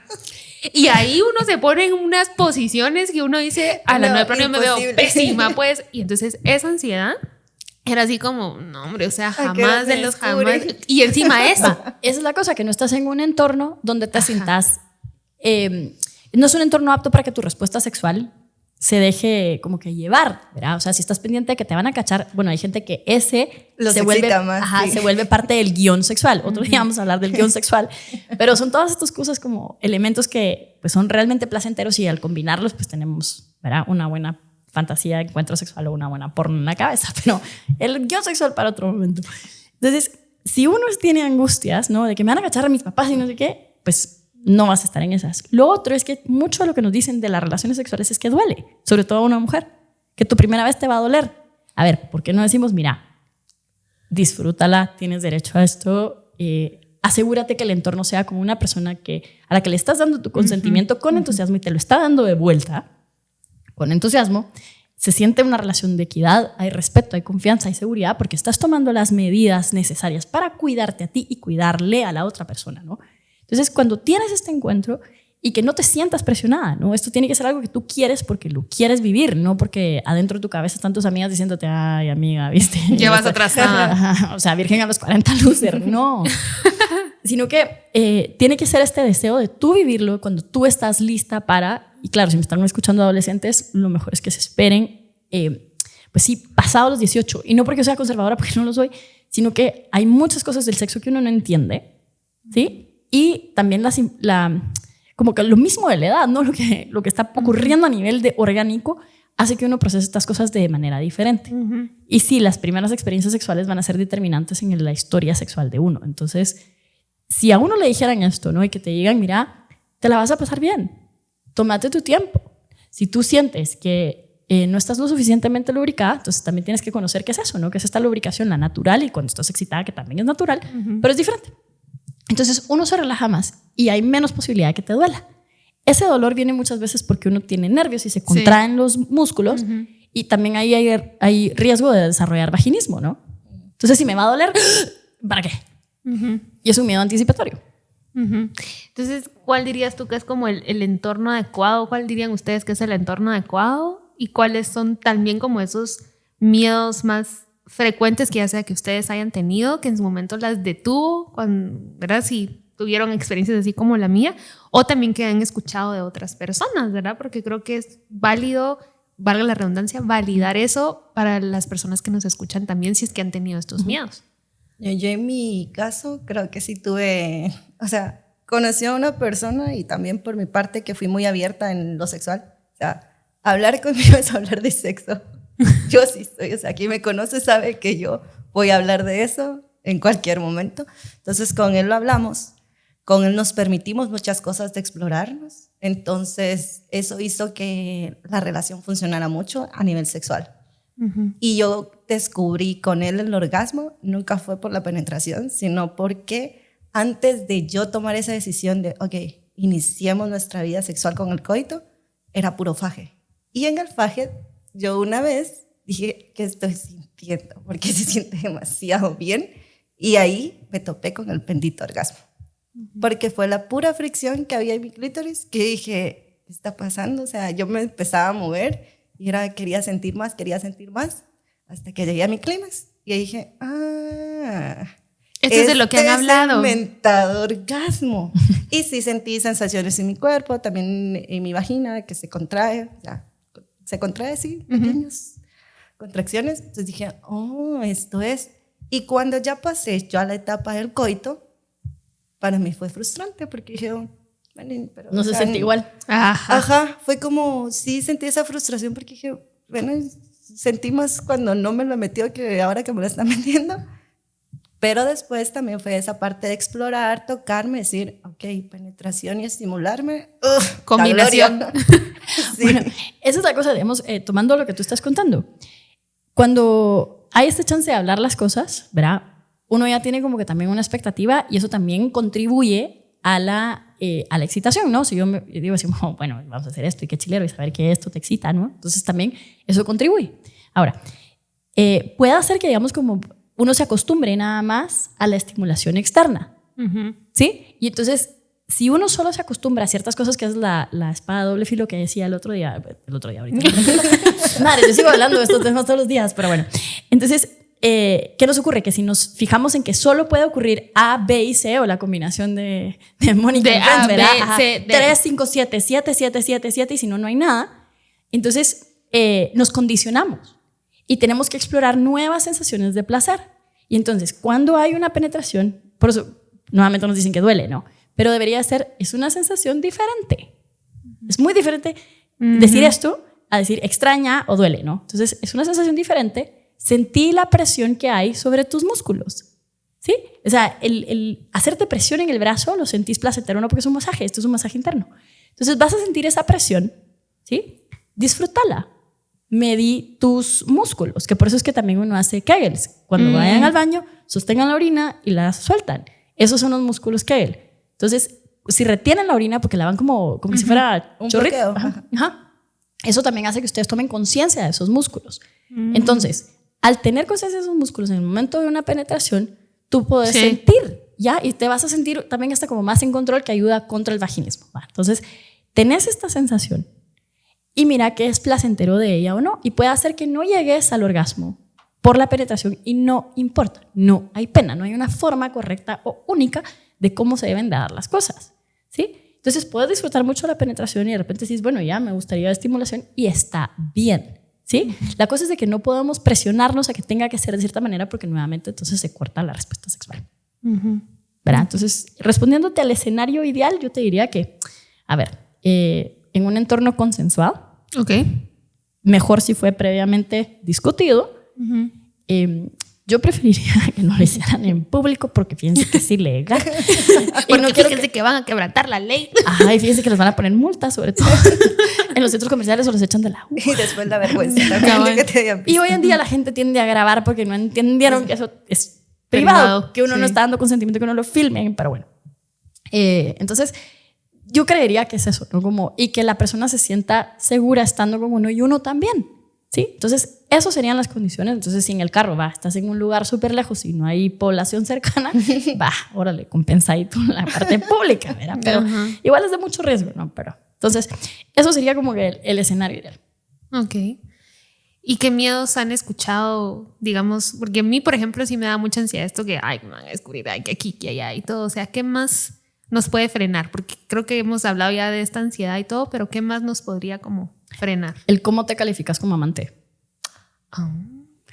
Y ahí uno se pone en unas posiciones que uno dice, a la nueva yo me veo pésima, pues. Y entonces esa ansiedad era así como, no, hombre, o sea, jamás de los jamás. Y encima eso. Esa es la cosa, que no estás en un entorno donde te sientas, no es un entorno apto para que tu respuesta sexual se deje como que llevar, ¿verdad? O sea, si estás pendiente de que te van a cachar, bueno, hay gente que se vuelve parte del guión sexual. Otro día vamos a hablar del guión sexual, pero son todas estas cosas como elementos que pues, son realmente placenteros y al combinarlos pues tenemos, ¿verdad? Una buena fantasía de encuentro sexual o una buena porno en la cabeza, pero el guión sexual para otro momento. Entonces, si uno tiene angustias, ¿no? De que me van a cachar a mis papás y no sé qué, pues no vas a estar en esas. Lo otro es que mucho de lo que nos dicen de las relaciones sexuales es que duele, sobre todo a una mujer, que tu primera vez te va a doler. A ver, ¿por qué no decimos, mira, disfrútala, tienes derecho a esto, asegúrate que el entorno sea como una persona a la que le estás dando tu consentimiento con entusiasmo y te lo está dando de vuelta con entusiasmo? Se siente una relación de equidad, hay respeto, hay confianza, hay seguridad, porque estás tomando las medidas necesarias para cuidarte a ti y cuidarle a la otra persona, ¿no? Entonces, cuando tienes este encuentro y que no te sientas presionada, ¿no? Esto tiene que ser algo que tú quieres porque lo quieres vivir, no porque adentro de tu cabeza están tus amigas diciéndote, ay, amiga, ¿viste? Ya vas atrasada. O sea, virgen a los 40, loser. No. Sino que tiene que ser este deseo de tú vivirlo cuando tú estás lista para... Y claro, si me están escuchando adolescentes, lo mejor es que se esperen, pues sí, pasados los 18. Y no porque yo sea conservadora, porque no lo soy, sino que hay muchas cosas del sexo que uno no entiende, ¿sí? Y también como que lo mismo de la edad, ¿no? Lo que está ocurriendo a nivel de orgánico hace que uno procese estas cosas de manera diferente. Y sí, las primeras experiencias sexuales van a ser determinantes en la historia sexual de uno. Entonces, si a uno le dijeran esto, ¿no? Y que te digan, mira, te la vas a pasar bien, tómate tu tiempo. Si tú sientes que no estás lo suficientemente lubricada, entonces también tienes que conocer qué es eso, ¿no? Que es esta lubricación, la natural, y cuando estás excitada, que también es natural, pero es diferente. Entonces uno se relaja más y hay menos posibilidad de que te duela. Ese dolor viene muchas veces porque uno tiene nervios y se contraen los músculos, y también ahí hay riesgo de desarrollar vaginismo, ¿no? Entonces, si me va a doler, ¿para qué? Y es un miedo anticipatorio. Entonces, ¿cuál dirías tú que es como el entorno adecuado? ¿Cuál dirían ustedes que es el entorno adecuado? ¿Y cuáles son también como esos miedos más frecuentes que ya sea que ustedes hayan tenido, que en su momento las detuvo, ¿verdad? Si tuvieron experiencias así como la mía, o también que han escuchado de otras personas, ¿verdad? Porque creo que es válido, valga la redundancia, validar eso para las personas que nos escuchan también, si es que han tenido estos miedos. Yo en mi caso creo que sí tuve, o sea, conocí a una persona y también por mi parte que fui muy abierta en lo sexual. O sea, hablar conmigo es hablar de sexo. Yo sí soy, o sea, quien me conoce sabe que yo voy a hablar de eso en cualquier momento. Entonces con él lo hablamos, con él nos permitimos muchas cosas de explorarnos. Entonces eso hizo que la relación funcionara mucho a nivel sexual. Y yo descubrí con él el orgasmo, nunca fue por la penetración, sino porque antes de yo tomar esa decisión de, ok, iniciemos nuestra vida sexual con el coito, era puro faje. Y en el faje, yo una vez dije, ¿qué estoy sintiendo? Porque se siente demasiado bien. Y ahí me topé con el bendito orgasmo. Porque fue la pura fricción que había en mi clítoris que dije, ¿qué está pasando? O sea, yo me empezaba a mover y quería sentir más, hasta que llegué a mi clímax. Y ahí dije, esto es de lo que han hablado. Es el mentado orgasmo. Y sí sentí sensaciones en mi cuerpo, también en mi vagina, que se contrae, se contrae, sí, pequeñas contracciones. Entonces dije, esto es. Y cuando ya pasé yo a la etapa del coito, para mí fue frustrante porque dije, bueno, pero no se siente igual. Ajá, fue como, sí sentí esa frustración porque dije, bueno, sentí más cuando no me lo metió que ahora que me lo están metiendo. Pero después también fue esa parte de explorar, tocarme, decir, ok, penetración y estimularme. Combinación. Sí. Bueno, esa es la cosa, digamos, tomando lo que tú estás contando. Cuando hay este chance de hablar las cosas, ¿verdad? Uno ya tiene como que también una expectativa y eso también contribuye a la excitación, ¿no? Si yo digo así, bueno, vamos a hacer esto y qué chilero y saber que esto te excita, ¿no? Entonces también eso contribuye. Ahora, puede hacer que, digamos, como uno se acostumbre nada más a la estimulación externa, ¿sí? Y entonces, si uno solo se acostumbra a ciertas cosas, que es la espada de doble filo que decía el otro día ahorita. Madre, yo sigo hablando de estos temas todos los días, pero bueno. Entonces, ¿qué nos ocurre? Que si nos fijamos en que solo puede ocurrir A, B y C, o la combinación de Mónica y Friends, ¿verdad? A, B, C, D. 3, 5, 7, 7, 7, 7, 7, y si no, no hay nada. Entonces, nos condicionamos y tenemos que explorar nuevas sensaciones de placer. Y entonces, cuando hay una penetración, por eso nuevamente nos dicen que duele, ¿no? Pero debería ser, es una sensación diferente. Es muy diferente decir esto a decir extraña o duele, ¿no? Entonces, es una sensación diferente. Sentí la presión que hay sobre tus músculos. ¿sí? O sea, el hacerte presión en el brazo lo sentís placentero, no porque es un masaje, esto es un masaje interno. Entonces vas a sentir esa presión, ¿sí? Disfrútala. Medí tus músculos, que por eso es que también uno hace Kegels. Cuando vayan al baño, sostengan la orina y la sueltan. Esos son los músculos Kegel. Entonces, si retienen la orina porque la van como si fuera un chorrito, bloqueo. eso también hace que ustedes tomen conciencia de esos músculos. Entonces, al tener conciencia de esos músculos en el momento de una penetración, tú puedes sentir, ¿ya? Y te vas a sentir también hasta como más en control, que ayuda contra el vaginismo, ¿va? Entonces, tenés esta sensación y mira que es placentero de ella o no, y puede hacer que no llegues al orgasmo por la penetración y no importa, no hay pena, no hay una forma correcta o única de cómo se deben de dar las cosas, ¿sí? Entonces puedes disfrutar mucho la penetración y de repente dices, bueno, ya me gustaría estimulación y está bien, ¿sí? La cosa es de que no podemos presionarnos a que tenga que ser de cierta manera porque nuevamente entonces se corta la respuesta sexual. ¿Verdad? Entonces, respondiéndote al escenario ideal, yo te diría que, a ver, en un entorno consensuado, mejor si fue previamente discutido, yo preferiría que no lo hicieran en público porque fíjense que es ilegal. Porque no fíjense que van a quebrantar la ley. Ajá, y fíjense que les van a poner multas, sobre todo en los centros comerciales o los echan de la U. Y después la vergüenza también de que te hayan visto. Y hoy en día la gente tiende a grabar porque no entendieron que eso es privado, que uno no está dando consentimiento que uno lo filmen, pero bueno. Entonces, yo creería que es eso, ¿no? Como, y que la persona se sienta segura estando con uno y uno también, ¿sí? Entonces, esas serían las condiciones. Entonces, si en el carro, estás en un lugar súper lejos y no hay población cercana, órale, compensa ahí tú la parte pública, ¿verdad? Pero igual es de mucho riesgo, ¿no? Pero, entonces, eso sería como que el escenario ideal. Ok. ¿Y qué miedos han escuchado, digamos? Porque a mí, por ejemplo, sí me da mucha ansiedad esto que, ay, me van a descubrir, ay, que aquí, que allá y todo. O sea, ¿qué más nos puede frenar? Porque creo que hemos hablado ya de esta ansiedad y todo, pero ¿qué más nos podría como frenar? El cómo te calificas como amante.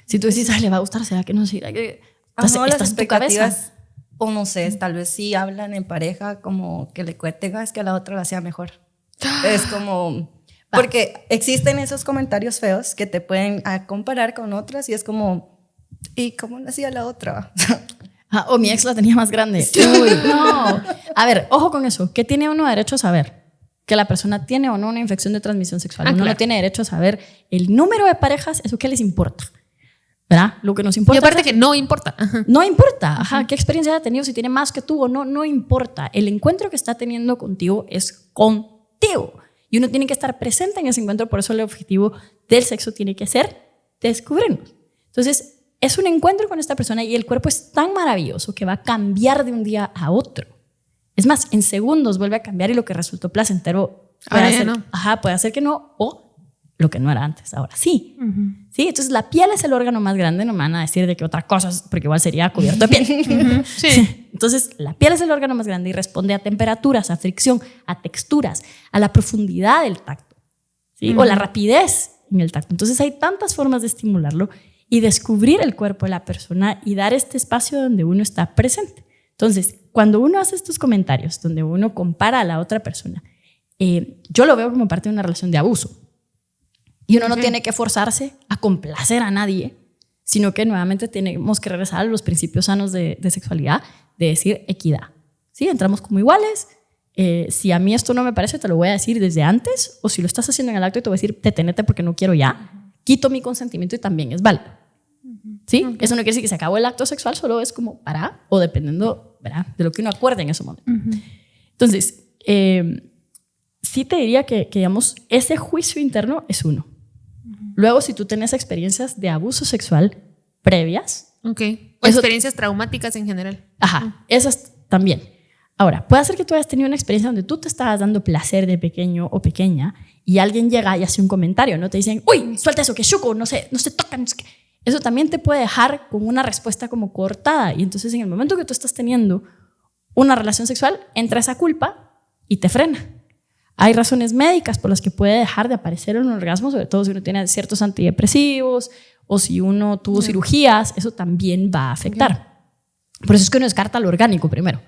Si tú decís, ay, le va a gustar, ¿será que no? ¿Será que no, las estás en tu cabeza? expectativas, o no sé, tal vez sí hablan en pareja como que le tengas que a la otra la sea mejor. Es como... Porque existen esos comentarios feos que te pueden comparar con otras y es como, ¿y cómo le hacía la otra? O mi ex la tenía más grande. Uy, no. A ver, ojo con eso. ¿Qué tiene uno derecho a saber? Que la persona tiene o no una infección de transmisión sexual. Uno no tiene derecho a saber el número de parejas, eso qué les importa, ¿verdad? Lo que nos importa. Y aparte que no importa. No importa. ¿Qué experiencia ha tenido? Si tiene más que tú o no, no importa. El encuentro que está teniendo contigo es contigo. Y uno tiene que estar presente en ese encuentro, por eso el objetivo del sexo tiene que ser descubrirnos. Entonces, es un encuentro con esta persona y el cuerpo es tan maravilloso que va a cambiar de un día a otro. Es más, en segundos vuelve a cambiar y lo que resultó placentero puede hacer que no, o lo que no era antes, ahora sí. ¿Sí? Entonces, la piel es el órgano más grande, no me van a decir de qué otra cosa, porque igual sería cubierto de piel. Sí. Entonces, la piel es el órgano más grande y responde a temperaturas, a fricción, a texturas, a la profundidad del tacto, ¿sí? O la rapidez en el tacto. Entonces, hay tantas formas de estimularlo y descubrir el cuerpo de la persona y dar este espacio donde uno está presente. Entonces, cuando uno hace estos comentarios, donde uno compara a la otra persona, yo lo veo como parte de una relación de abuso. Y uno no tiene que forzarse a complacer a nadie, sino que nuevamente tenemos que regresar a los principios sanos de sexualidad, de decir equidad. ¿Sí? Entramos como iguales. Si a mí esto no me parece, te lo voy a decir desde antes, o si lo estás haciendo en el acto, te voy a decir, detenete porque no quiero ya. Quito mi consentimiento y también es válido. ¿Sí? Eso no quiere decir que se acabó el acto sexual, solo es como para, o dependiendo, ¿verdad?, de lo que uno acuerde en ese momento. Entonces, sí te diría que, digamos, ese juicio interno es uno. Luego, si tú tienes experiencias de abuso sexual previas. O experiencias traumáticas en general. Esas también. Ahora, puede ser que tú hayas tenido una experiencia donde tú te estabas dando placer de pequeño o pequeña y alguien llega y hace un comentario, ¿no? Te dicen, uy, suelta eso, que chuco, no se toca. No sé qué. Eso también te puede dejar con una respuesta como cortada. Y entonces, en el momento que tú estás teniendo una relación sexual, entra esa culpa y te frena. Hay razones médicas por las que puede dejar de aparecer un orgasmo, sobre todo si uno tiene ciertos antidepresivos o si uno tuvo cirugías, eso también va a afectar. Por eso es que uno descarta lo orgánico primero.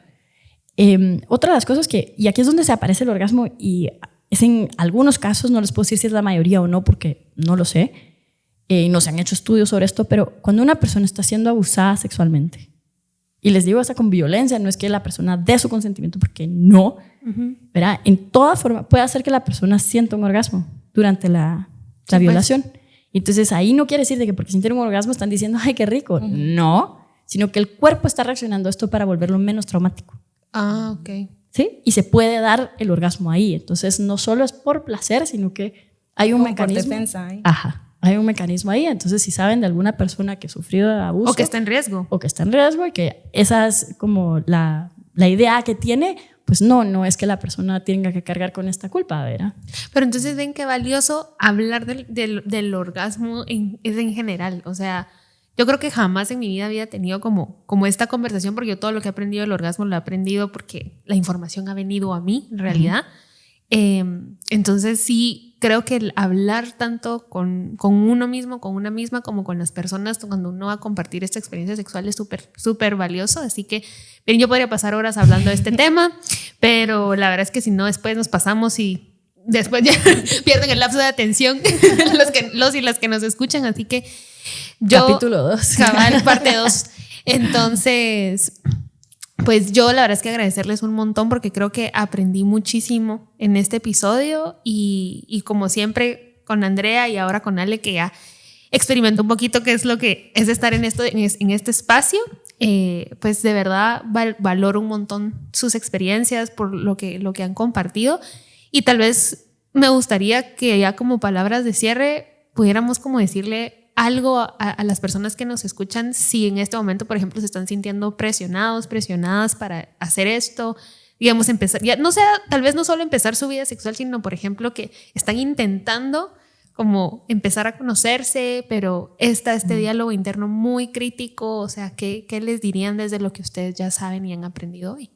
Otra de las cosas y aquí es donde se aparece el orgasmo y es en algunos casos, no les puedo decir si es la mayoría o no porque no lo sé, no se han hecho estudios sobre esto, pero cuando una persona está siendo abusada sexualmente Y les digo hasta con violencia, no es que la persona dé su consentimiento, porque no, ¿verdad? En toda forma puede hacer que la persona sienta un orgasmo durante la violación. Entonces ahí no quiere decir de que porque sienten un orgasmo están diciendo, ay, qué rico. No, sino que el cuerpo está reaccionando a esto para volverlo menos traumático. Ah, ok. ¿Sí? Y se puede dar el orgasmo ahí. Entonces no solo es por placer, sino que hay un mecanismo. Por defensa ahí. Ajá. Hay un mecanismo ahí. Entonces, si saben de alguna persona que ha sufrido abuso. O que está en riesgo. O que está en riesgo y que esa es como la idea que tiene, pues no es que la persona tenga que cargar con esta culpa, ¿verdad? Pero entonces ven qué valioso hablar del orgasmo es en general. O sea, yo creo que jamás en mi vida había tenido como esta conversación, porque yo todo lo que he aprendido del orgasmo lo he aprendido porque la información ha venido a mí, en realidad. Entonces sí, creo que el hablar tanto con uno mismo, con una misma, como con las personas, cuando uno va a compartir esta experiencia sexual es súper, súper valioso. Así que bien, yo podría pasar horas hablando de este tema, pero la verdad es que si no, después nos pasamos y después ya pierden el lapso de atención los y las que nos escuchan. Así que yo... Capítulo 2. Cabal, parte 2. Entonces... Pues yo la verdad es que agradecerles un montón porque creo que aprendí muchísimo en este episodio y como siempre con Andrea y ahora con Ale, que ya experimentó un poquito qué es lo que es estar en este espacio, pues de verdad valoro un montón sus experiencias por lo que han compartido, y tal vez me gustaría que ya como palabras de cierre pudiéramos como decirle algo a las personas que nos escuchan, si en este momento, por ejemplo, se están sintiendo presionadas para hacer esto, digamos, empezar, ya no sea, tal vez no solo empezar su vida sexual, sino, por ejemplo, que están intentando como empezar a conocerse, pero este diálogo interno muy crítico. O sea, ¿qué les dirían desde lo que ustedes ya saben y han aprendido hoy?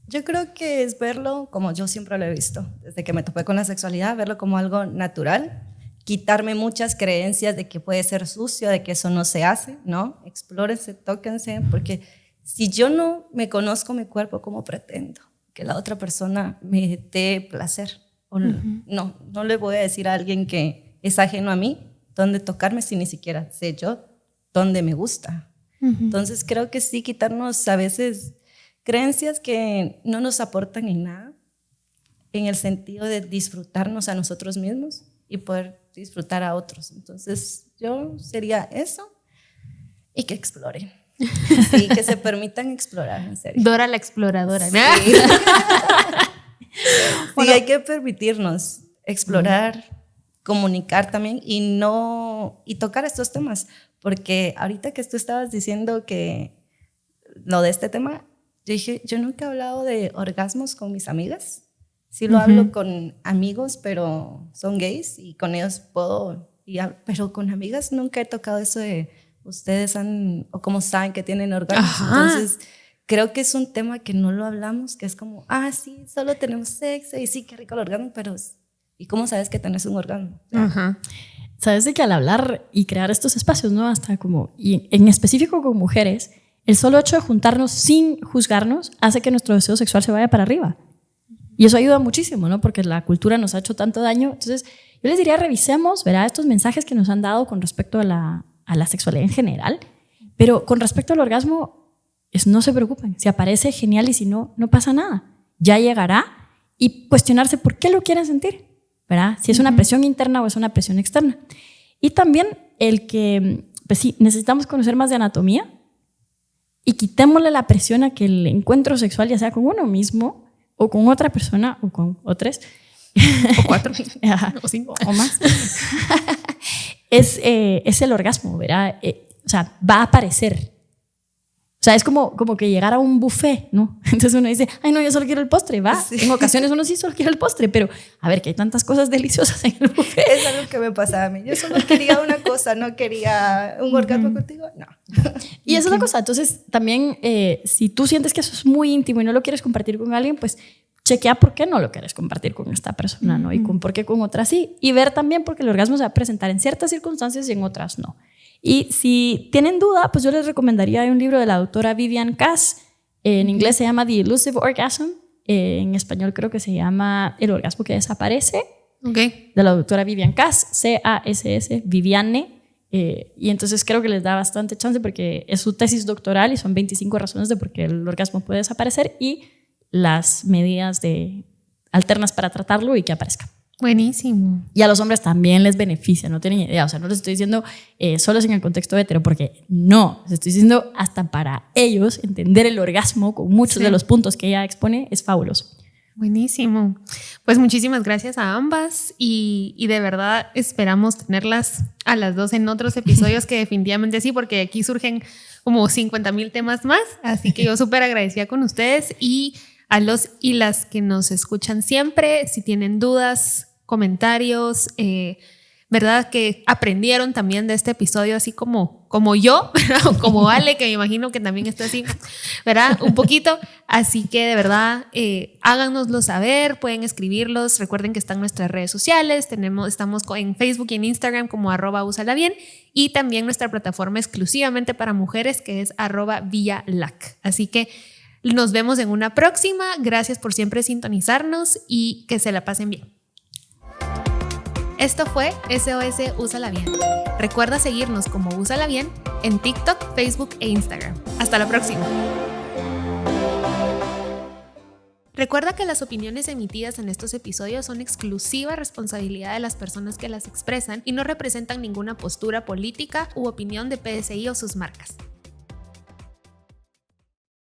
Yo creo que es verlo como yo siempre lo he visto, desde que me topé con la sexualidad, verlo como algo natural, quitarme muchas creencias de que puede ser sucio, de que eso no se hace, ¿no? Explórense, tóquense, porque si yo no me conozco mi cuerpo, ¿cómo pretendo que la otra persona me dé placer? O no le voy a decir a alguien que es ajeno a mí dónde tocarme si ni siquiera sé yo dónde me gusta. Entonces creo que sí, quitarnos a veces creencias que no nos aportan en nada, en el sentido de disfrutarnos a nosotros mismos y poder disfrutar a otros. Entonces yo sería eso, y que exploren. Sí, que se permitan explorar, en serio. Dora la exploradora, ¿no? Sí, sí, hay que permitirnos explorar, comunicar también y tocar estos temas, porque ahorita que tú estabas diciendo que lo de este tema, yo dije, yo nunca he hablado de orgasmos con mis amigas. Sí lo hablo con amigos, pero son gays y con ellos puedo, pero con amigas nunca he tocado eso de ustedes o cómo saben que tienen orgasmos. Ajá. Entonces creo que es un tema que no lo hablamos, que es como, sí, solo tenemos sexo y sí, qué rico el orgasmo, pero ¿y cómo sabes que tenés un orgasmo? Ajá. Sabes de que al hablar y crear estos espacios, ¿no? Hasta como, y en específico con mujeres, el solo hecho de juntarnos sin juzgarnos hace que nuestro deseo sexual se vaya para arriba. Y eso ayuda muchísimo, ¿no? Porque la cultura nos ha hecho tanto daño. Entonces, yo les diría, revisemos, ¿verdad? Estos mensajes que nos han dado con respecto a la sexualidad en general. Pero con respecto al orgasmo, no se preocupen. Si aparece, genial, y si no, no pasa nada. Ya llegará. Y cuestionarse por qué lo quieren sentir, ¿verdad? Si es una presión interna o es una presión externa. Y también el que, pues sí, necesitamos conocer más de anatomía y quitémosle la presión a que el encuentro sexual, ya sea con uno mismo o con otra persona, o con otras. O 4. O 5. O más. es el orgasmo, ¿verdad? O sea, va a aparecer. O sea, es como que llegar a un buffet, ¿no? Entonces uno dice, ay, no, yo solo quiero el postre, va. Sí. En ocasiones uno sí solo quiere el postre, pero a ver, que hay tantas cosas deliciosas en el buffet. Es algo que me pasaba a mí. Yo solo quería una cosa, no quería un orgasmo contigo, no. Y esa es la cosa. Entonces, también, si tú sientes que eso es muy íntimo y no lo quieres compartir con alguien, pues chequea por qué no lo quieres compartir con esta persona, ¿no? Y por qué con otras sí. Y ver también porque el orgasmo se va a presentar en ciertas circunstancias y en otras no. Y si tienen duda, pues yo les recomendaría un libro de la doctora Vivian Cass. En inglés se llama The Elusive Orgasm. En español creo que se llama El orgasmo que desaparece. Okay. De la doctora Vivian Cass, C-A-S-S, Viviane Y entonces creo que les da bastante chance porque es su tesis doctoral y son 25 razones de por qué el orgasmo puede desaparecer y las medidas alternas para tratarlo y que aparezca. Buenísimo. Y a los hombres también les beneficia, no tienen idea. O sea, no les estoy diciendo solo en el contexto hetero, porque no, les estoy diciendo hasta para ellos entender el orgasmo con muchos de los puntos que ella expone es fabuloso. Buenísimo. Pues muchísimas gracias a ambas y de verdad esperamos tenerlas a las dos en otros episodios que definitivamente sí, porque aquí surgen como 50,000 temas más. Así que yo súper agradecida con ustedes y a los y las que nos escuchan siempre, si tienen dudas, comentarios, ¿verdad? Que aprendieron también de este episodio, así como yo, ¿verdad? Como Ale, que me imagino que también está así, ¿verdad? Un poquito. Así que de verdad, háganoslo saber, pueden escribirlos. Recuerden que están nuestras redes sociales, estamos en Facebook y en Instagram como @úsalabien y también nuestra plataforma exclusivamente para mujeres que es @VillaLac. Así que nos vemos en una próxima. Gracias por siempre sintonizarnos y que se la pasen bien. Esto fue SOS Úsala Bien. Recuerda seguirnos como Úsala Bien en TikTok, Facebook e Instagram. Hasta la próxima. Recuerda que las opiniones emitidas en estos episodios son exclusiva responsabilidad de las personas que las expresan y no representan ninguna postura política u opinión de PSI o sus marcas.